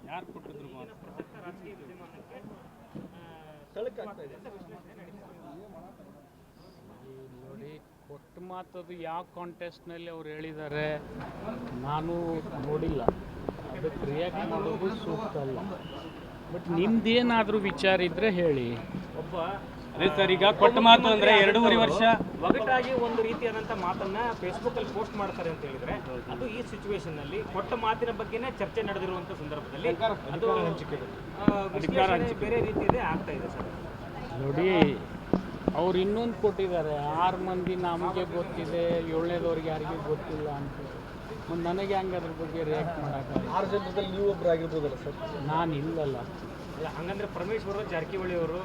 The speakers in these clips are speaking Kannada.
ಯಾರು ಕೊಟ್ಟಿದ್ರು ನೋಡಿ, ಕೊಟ್ಟ ಮಾತದು ಯಾವ ಕಾಂಟೆಸ್ಟ್ನಲ್ಲಿ ಅವ್ರು ಹೇಳಿದ್ದಾರೆ ನಾನು ನೋಡಿಲ್ಲ, ಅದಕ್ಕೆ ರಿಯಾಕ್ಟ್ ಮಾಡೋದು ಸೂಕ್ತ ಅಲ್ಲ. ಬಟ್ ನಿಮ್ದೇನಾದರೂ ವಿಚಾರ ಇದ್ದರೆ ಹೇಳಿ. ಅದೇ ಸರ್, ಈಗ ಕೊಟ್ಟ ಮಾತು ಅಂದರೆ 2.5 ವರ್ಷ ಒಗಟಾಗಿ ಒಂದು ರೀತಿಯಾದಂಥ ಮಾತನ್ನ ಫೇಸ್ಬುಕ್ಕಲ್ಲಿ ಪೋಸ್ಟ್ ಮಾಡ್ತಾರೆ ಅಂತ ಹೇಳಿದ್ರೆ, ಅದು ಈ ಸಿಚುವೇಶನ್ನಲ್ಲಿ ಕೊಟ್ಟ ಮಾತಿನ ಬಗ್ಗೆನೇ ಚರ್ಚೆ ನಡೆದಿರುವಂಥ ಸಂದರ್ಭದಲ್ಲಿ ಅದು ವಿಶ್ಲೇಷಣೆ ಬೇರೆ ರೀತಿಯದೇ ಆಗ್ತಾ ಇದೆ ಸರ್. ನೋಡಿ, ಅವ್ರು ಇನ್ನೊಂದು ಕೊಟ್ಟಿದ್ದಾರೆ, 6 ಮಂದಿ ನಮಗೆ ಗೊತ್ತಿದೆ, 7ನೇದವ್ರಿಗೆ ಯಾರಿಗೂ ಗೊತ್ತಿಲ್ಲ ಅಂತ. ಮತ್ತು ನನಗೆ ಹಂಗೆ ಅದ್ರ ಬಗ್ಗೆ ರಿಯಾಕ್ಟ್ ಮಾಡೋಕ್ಕಾಗಲ್ಲ. 6 ಜನರಲ್ಲಿ ನೀವು ಒಬ್ಬರು ಆಗಿರ್ಬೋದಲ್ಲ ಸರ್? ನಾನು ಇಲ್ಲಲ್ಲ. ಹಂಗಂದ್ರೆ ಪರಮೇಶ್ವರ ಜಾರಕಿಹೊಳಿ ಅವರು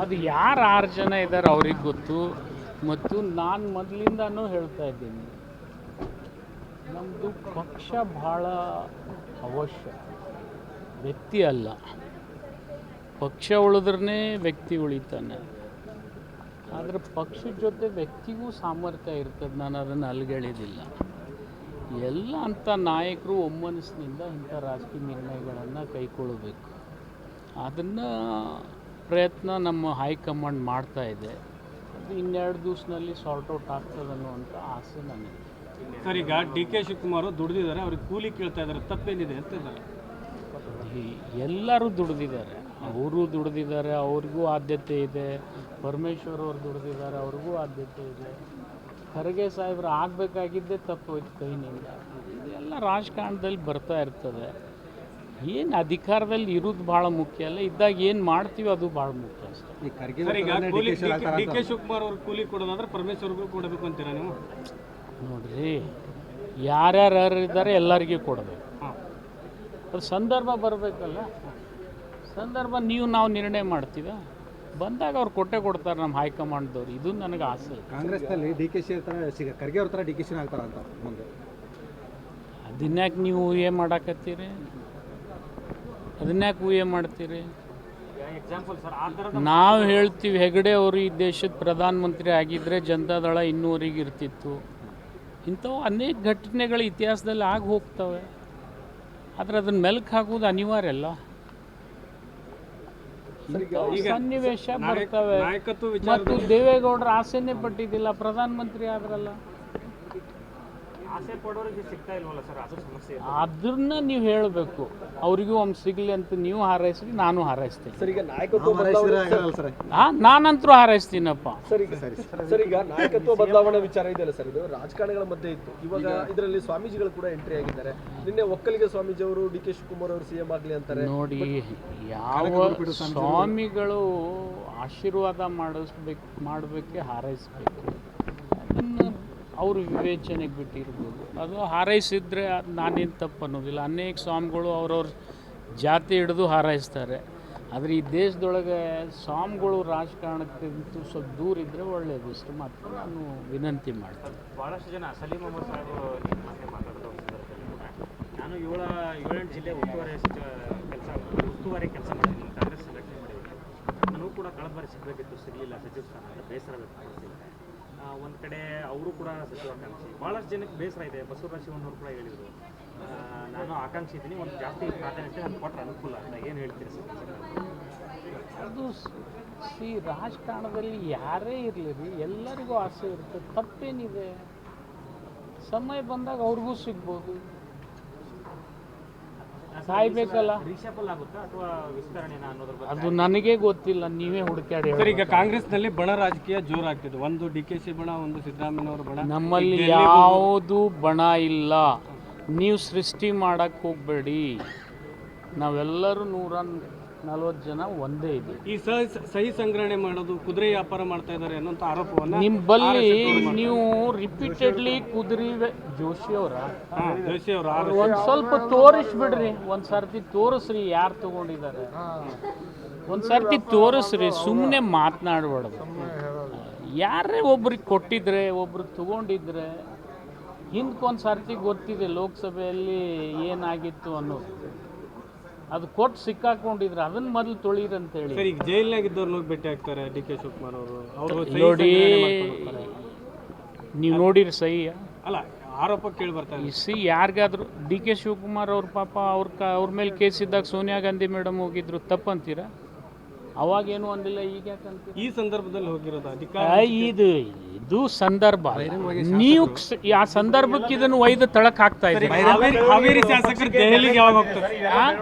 ಅದು ಯಾರು 6 ಜನ ಇದ್ದಾರೆ ಅವ್ರಿಗೆ ಗೊತ್ತು. ಮತ್ತು ನಾನು ಮೊದಲಿಂದನೂ ಹೇಳ್ತಾ ಇದ್ದೀನಿ, ನಮ್ಮದು ಪಕ್ಷ ಭಾಳ ಅವಶ್ಯ, ವ್ಯಕ್ತಿ ಅಲ್ಲ. ಪಕ್ಷ ಉಳಿದ್ರೇ ವ್ಯಕ್ತಿ ಉಳಿತಾನೆ. ಆದರೆ ಪಕ್ಷದ ಜೊತೆ ವ್ಯಕ್ತಿಗೂ ಸಾಮರ್ಥ್ಯ ಇರ್ತದೆ, ನಾನು ಅದನ್ನು ಅಲ್ಗಳಿದಿಲ್ಲ. ಎಲ್ಲ ಅಂಥ ನಾಯಕರು ಒಮ್ಮನಸ್ಸಿನಿಂದ ಇಂಥ ರಾಜಕೀಯ ನಿರ್ಣಯಗಳನ್ನು ಕೈಗೊಳ್ಳಬೇಕು. ಅದನ್ನು ಪ್ರಯತ್ನ ನಮ್ಮ ಹೈಕಮಾಂಡ್ ಮಾಡ್ತಾ ಇದೆ. ಅದು 2 ದಿವಸದಲ್ಲಿ ಸಾರ್ಟ್ ಔಟ್ ಆಗ್ತದೆ ಅನ್ನುವಂಥ ಆಸೆ ನನಗೆ. ಸರ್, ಈಗ ಡಿ ಕೆ ಶಿವಕುಮಾರ್ ದುಡಿದಿದ್ದಾರೆ, ಅವ್ರಿಗೆ ಕೂಲಿ ಕೇಳ್ತಾ ಇದ್ದಾರೆ, ತಪ್ಪೇನಿದೆ ಅಂತ ಇದ್ದಾರೆ. ಎಲ್ಲರೂ ದುಡಿದಿದ್ದಾರೆ, ಅವರು ದುಡಿದಿದ್ದಾರೆ, ಅವ್ರಿಗೂ ಆದ್ಯತೆ ಇದೆ. ಪರಮೇಶ್ವರ್ ಅವರು ದುಡಿದಿದ್ದಾರೆ, ಅವ್ರಿಗೂ ಆದ್ಯತೆ ಇದೆ. ಖರ್ಗೆ ಸಾಹೇಬ್ರು ಆಗಬೇಕಾಗಿದ್ದೇ ತಪ್ಪೋಯ್ತು ಕೈನಿಂದ. ಇದೆಲ್ಲ ರಾಜಕಾರಣದಲ್ಲಿ ಬರ್ತಾ ಇರ್ತದೆ. ಏನು ಅಧಿಕಾರದಲ್ಲಿ ಇರೋದು ಭಾಳ ಮುಖ್ಯ ಅಲ್ಲ, ಇದ್ದಾಗ ಏನು ಮಾಡ್ತೀವಿ ಅದು ಭಾಳ ಮುಖ್ಯ ಅಷ್ಟೇ. ಸರ್, ಈಗ ಡಿ ಕೆ ಶಿವಕುಮಾರ್ ಅವ್ರಿಗೆ ಕೂಲಿ ಕೊಡೋದಾದ್ರೆ ಪರಮೇಶ್ವರ್ಗೂ ಕೊಡಬೇಕು ಅಂತೀರಾ ನೀವು? ನೋಡ್ರಿ, ಯಾರ್ಯಾರು ಇದ್ದಾರೆ ಎಲ್ಲರಿಗೂ ಕೊಡಬೇಕು. ಅದು ಸಂದರ್ಭ ಬರಬೇಕಲ್ಲ. ಸಂದರ್ಭ ನಾವು ನಿರ್ಣಯ ಮಾಡ್ತೀವ, ಬಂದಾಗ ಅವ್ರು ಕೊಡ್ತಾರೆ ನಮ್ಮ ಹೈಕಮಾಂಡ್ದವ್ರು. ಇದು ನನಗೆ ಆಸೆ. ಕಾಂಗ್ರೆಸ್ನಲ್ಲಿ ಡಿ ಕೆ ಶಿ ಥರ ಖರ್ಗೆ ಅವ್ರ ಥರ ಡಿ ಕೆ ಶಿ ಆಗ್ತಾರ ಅಂತ ಮುಂದೆ ಅದನ್ಯಾಕೆ ನೀವು ಊಹೆ ಮಾಡಾಕತ್ತೀರಿ? ಅದನ್ಯಾಕೆ ಊಹೆ ಮಾಡ್ತೀರಿ? ಎಕ್ಸಾಂಪಲ್ ಸರ್, ಆ ಥರದ ನಾವು ಹೇಳ್ತೀವಿ, ಹೆಗಡೆ ಅವರು ಈ ದೇಶದ ಪ್ರಧಾನಮಂತ್ರಿ ಆಗಿದ್ದರೆ ಜನತಾದಳ ಇನ್ನೂವರೆಗೆ ಇರ್ತಿತ್ತು. ಇಂಥವು ಅನೇಕ ಘಟನೆಗಳು ಇತಿಹಾಸದಲ್ಲಿ ಆಗಿ ಹೋಗ್ತವೆ. ಆದರೆ ಅದನ್ನ ಮೆಲುಕು ಹಾಕೋದು ಅನಿವಾರ್ಯ ಅಲ್ಲ. ಸನ್ನಿವೇಶ ಬರ್ತವೆ. ಮತ್ತು ದೇವೇಗೌಡರ ಆಸೆನೇ ಪಟ್ಟಿದ್ದಿಲ್ಲ, ಪ್ರಧಾನಮಂತ್ರಿ ಆದ್ರಲ್ಲ. ಆಸೆ ಪಡೋರಿಗೆ ಸಿಗ್ತಾ ಇಲ್ವಲ್ಲ ಸರ್, ಅದು ಸಮಸ್ಯೆ. ಅದನ್ನ ನೀವು ಹೇಳಬೇಕು, ಅವರಿಗೂ ಒಮ್ಮೆ ಸಿಗಲಿ ಅಂತ ನೀವು ಹಾರೈಸ್ರಿ, ನಾನು ಹಾರೈಸ್ತೀನಿ. ಸರ್, ಈಗ ನಾಯಕತ್ವ ನಾನಂತರೂ ಹಾರೈಸ್ತೀನಪ್ಪ. ಸರ್, ಈಗ ನಾಯಕತ್ವ ಬದಲಾವಣೆ ವಿಚಾರ ಇದೆಯಲ್ಲ ಸರ್, ಇದು ರಾಜಕಾರಣಿಗಳ ಮಧ್ಯೆ ಇತ್ತು. ಇವಾಗ ಇದರಲ್ಲಿ ಸ್ವಾಮೀಜಿಗಳು ಕೂಡ ಎಂಟ್ರಿ ಆಗಿದ್ದಾರೆ. ನಿನ್ನೆ ಒಕ್ಕಲಿಗ ಸ್ವಾಮೀಜಿ ಅವರು ಡಿ ಕೆ ಶಿವಕುಮಾರ್ ಅವರು ಸಿಎಂ ಆಗಲಿ ಅಂತಾರೆ. ನೋಡಿ, ಯಾವ ಸ್ವಾಮಿಗಳು ಆಶೀರ್ವಾದ ಮಾಡಬೇಕೆ ಹಾರೈಸ್ಬೇಕು. ಅದನ್ನು ಅವರು ವಿವೇಚನೆಗೆ ಬಿಟ್ಟಿರ್ಬೋದು. ಅದು ಹಾರೈಸಿದ್ರೆ ನಾನೇನು ತಪ್ಪು ಅನ್ನೋದಿಲ್ಲ. ಅನೇಕ ಸ್ವಾಮಿಗಳು ಅವ್ರವ್ರ ಜಾತಿ ಹಿಡಿದು ಹಾರೈಸ್ತಾರೆ. ಆದರೆ ಈ ದೇಶದೊಳಗೆ ಸ್ವಾಮಿಗಳು ರಾಜಕಾರಣಕ್ಕಿಂತ ಸ್ವಲ್ಪ ದೂರ ಇದ್ದರೆ ಒಳ್ಳೆಯದು. ಇಷ್ಟು ಮಾತ್ರ ನಾನು ವಿನಂತಿ ಮಾಡ್ತೀನಿ. ಭಾಳಷ್ಟು ಜನ ಸಲೀಂ ಅಹಮದ್ ಸಾಹೇಬರು ಮಾತಾಡೋದು ನಾನು 7-8 ಜಿಲ್ಲೆ ಉಸ್ತುವಾರಿ ಕೆಲಸ ಮಾಡಿದ್ದೀನಿ, ಕಾಂಗ್ರೆಸ್ ಸಂಘಟನೆ ಮಾಡಿದ್ದೀನಿ. ನನಗೂ ಕೂಡ ಕಳೆದ ಬಾರಿ ಸಿಗಬೇಕಿತ್ತು, ಸಿಗಲಿಲ್ಲ. ಸಚಿವ ಸ್ಥಾನ ಅಂತ ಬೇಸರ ವ್ಯಕ್ತಪಡಿಸಿದ್ದಾರೆ. ಒಂದು ಕಡೆ ಅವರು ಕೂಡ ಸಚಿವಾಕಾಂಕ್ಷಿ. ಭಾಳಷ್ಟು ಜನಕ್ಕೆ ಬೇಸರ ಇದೆ. ಬಸವರಾಜ ಶಿವಣ್ಣವರು ಕೂಡ ಹೇಳಿದರು, ನಾನು ಆಕಾಂಕ್ಷಿ ಇದ್ದೀನಿ, ಒಂದು ಜಾಸ್ತಿ ಪ್ರಾಧಾನ್ಯತೆ ನಾನು ಕೊಟ್ಟರೆ ಅನುಕೂಲ ಅಂತ. ಏನು ಹೇಳ್ತೀರಿ ಸರ್? ಅದು ರಾಜಕಾರಣದಲ್ಲಿ ಯಾರೇ ಇರಲಿ, ಎಲ್ಲರಿಗೂ ಆಸೆ ಇರ್ತದೆ. ತಪ್ಪೇನಿದೆ? ಸಮಯ ಬಂದಾಗ ಅವ್ರಿಗೂ ಸಿಗ್ಬೋದು. ಸಾಯ್ಬೇಕಲ್ಲ. ರೀಶಫಲ್ ಆಗುತ್ತಾ ಅಥವಾ ವಿಸ್ತರಣೆನ ಅನ್ನೋದ್ರ ಬಗ್ಗೆ ಅದು ನನಗೆ ಗೊತ್ತಿಲ್ಲ, ನೀವೇ ಹುಡುಕಾಡಿ. ಸರ್, ಈಗ ಕಾಂಗ್ರೆಸ್ನಲ್ಲಿ ಬಣ ರಾಜಕೀಯ ಜೋರಾಗ್ತಿದೆ. ಒಂದು ಡಿ ಕೆ ಶಿ ಬಣ, ಒಂದು ಸಿದ್ದರಾಮಯ್ಯನವರ ಬಣ. ನಮ್ಮಲ್ಲಿ ಯಾವುದು ಬಣ ಇಲ್ಲ. ನೀವು ಸೃಷ್ಟಿ ಮಾಡಕ್ಕೆ ಹೋಗಬೇಡಿ. ನಾವೆಲ್ಲರೂ 140 ಜನ ಒಂದೇ ಇದೆ. ಈ ಸಹಿ ಸಂಗ್ರಹಣೆ ಮಾಡೋದು, ಕುದುರೆ ವ್ಯಾಪಾರ ಮಾಡ್ತಾ ಇದ್ದಾರೆ ಅನ್ನೋಂಥ ಆರೋಪವನ್ನು ನಿಮ್ಮ ಬಲ್ಲಿ ನೀವು ರಿಪೀಟೆಡ್ಲಿ ಕುದುರೆ ಜೋಶಿ ಅವರ ಒಂದು ಸ್ವಲ್ಪ ತೋರಿಸ್ಬಿಡ್ರಿ. ಒಂದು ಸರ್ತಿ ತೋರಿಸ್ರಿ ಯಾರು ತಗೊಂಡಿದ್ದಾರೆ. ಒಂದು ಸರ್ತಿ ತೋರಿಸ್ರಿ, ಸುಮ್ಮನೆ ಮಾತನಾಡಬಾರ್ದು. ಯಾರೇ ಒಬ್ರಿಗೆ ಕೊಟ್ಟಿದ್ರೆ, ಒಬ್ರು ತಗೊಂಡಿದ್ರೆ, ಹಿಂದಕ್ಕೊಂದು ಸರ್ತಿ ಗೊತ್ತಿದೆ ಲೋಕಸಭೆಯಲ್ಲಿ ಏನಾಗಿತ್ತು ಅನ್ನೋದು. ಅದು ಕೊಟ್ಟು ಸಿಕ್ಕಾಕೊಂಡಿದ್ರೆ ಅದನ್ನ ಮೊದಲು ತೊಳೀರಂತೇಳಿ. ಸರ್, ಈಗ ಜೈಲ್ನಾಗಿದ್ದವ್ರನ್ನ ಭೇಟಿ ಆಗ್ತಾರೆ ಡಿ ಕೆ ಶಿವಕುಮಾರ್ ಅವರು. ನೋಡಿ, ನೀವು ನೋಡಿರಿ ಸಹಿ ಅಲ್ಲ, ಆರೋಪ ಕೇಳಿ ಬರ್ತಾ ಇದೆ. ಯಾರಿಗಾದ್ರೂ ಡಿ ಕೆ ಶಿವಕುಮಾರ್ ಅವ್ರ ಪಾಪ ಅವ್ರ ಮೇಲೆ ಕೇಸ್ ಇದ್ದಾಗ ಸೋನಿಯಾ ಗಾಂಧಿ ಮೇಡಮ್ ಹೋಗಿದ್ರು ತಪ್ಪಂತೀರಾ? ಅವಾಗೇನು ಅಂದಿಲ್ಲ, ಈಗ ಯಾಕಂತ ಈ ಸಂದರ್ಭದಲ್ಲಿ ಹೋಗಿರೋದು ಇದು ಸಂದರ್ಭ. ನೀವು ಆ ಸಂದರ್ಭಕ್ಕೆ ಇದನ್ನು ಒಯ್ದು ತಳಕ್ ಹಾಕ್ತಾ ಇದ್ದೀರಿ. ಹಾವೇರಿ ಶಾಸಕರು ದೆಹಲಿಗೆ ಯಾವಾಗ ಹೋಗ್ತಾರೆ?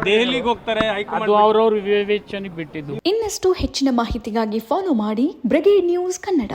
ದೆಹಲಿಗೆ ಹೋಗ್ತಾರೆ, ಅದು ಅವ್ರವ್ರ ವಿವೇಚನೆಗೆ ಬಿಟ್ಟಿದ್ದು. ಇನ್ನಷ್ಟು ಹೆಚ್ಚಿನ ಮಾಹಿತಿಗಾಗಿ ಫಾಲೋ ಮಾಡಿ ಬ್ರಿಗೇಡ್ ನ್ಯೂಸ್ ಕನ್ನಡ.